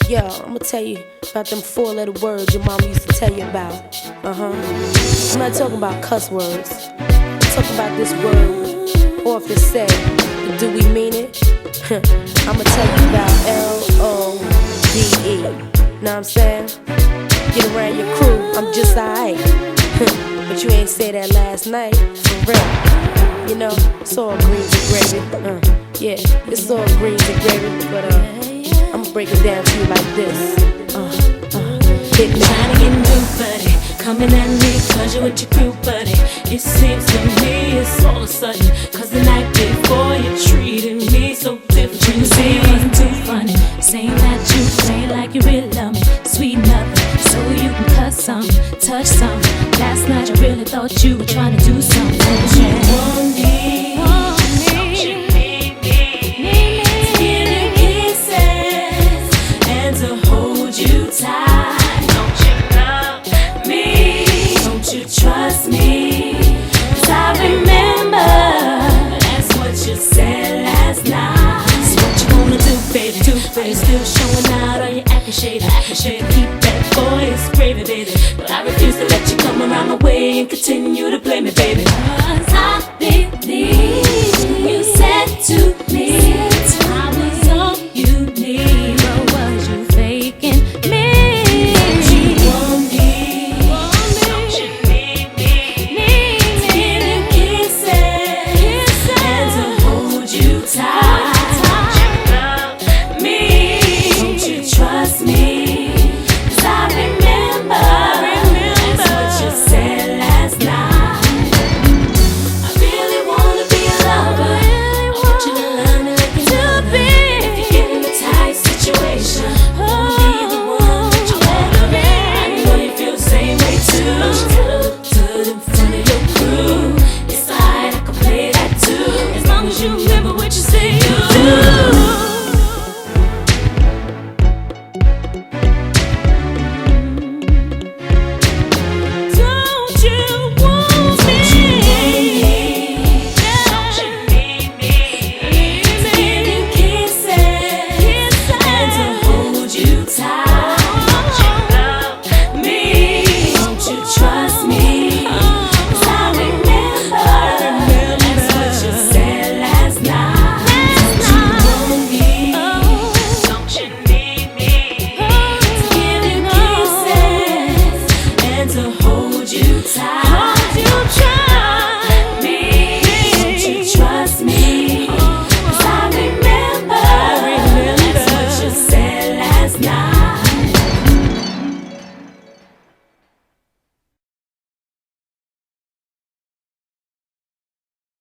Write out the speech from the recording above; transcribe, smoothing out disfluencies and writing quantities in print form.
Yo, I'ma tell you about them four-letter words your mama used to tell you about. I'm not talking about cuss words. I'm talking about this word, often said, but do we mean it? I'ma tell you about L-O-V-E. Know what I'm saying? Get around your crew, I'm just alright. But you ain't say that last night, for real. You know, it's all greens and gravy. Yeah, it's all greens and gravy, but I'ma break it down to you like this. Hit me. Trying to get new, buddy. Coming at me, cause you with your crew, buddy. It seems to me it's all of a sudden. Cause the night before you treated me so different. You see, it wasn't too funny. Saying that you play like you really love me. Sweet nothing, so you can cut some, touch some. Last night I really thought you were trying to do something. Don't you want me? Don't you need me? To give you kisses and to hold you tight. Don't you love me? Don't you trust me? 'Cause I remember that's what you said last night. So what you wanna do, baby? Are you still showing out or you acting shady?